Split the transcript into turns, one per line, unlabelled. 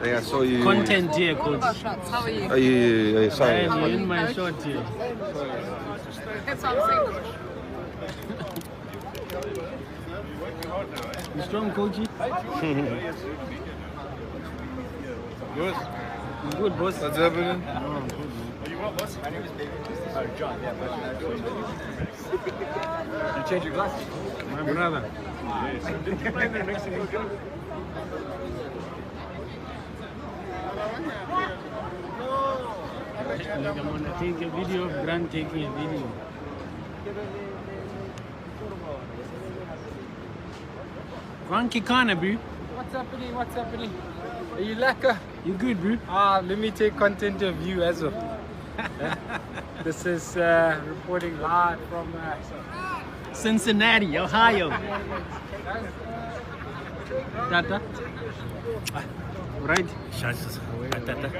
Hey, I saw you.
Content here, coach.
How are you?
Sorry.
I'm in my short here.
That's what I'm saying.
You strong, coachy?
Good.
You good, boss?
What's happening?
You change your glasses?
My brother.
Didn't you play there next to me?
Like I'm gonna take a video of Grant taking a video. Frankie Kana, bro.
What's happening? What's happening? Are you lacquer?
You good, bro?
Let me take content of you as well. This is reporting live from
Cincinnati, Ohio. Tata. Right?
Scheiße. Tata.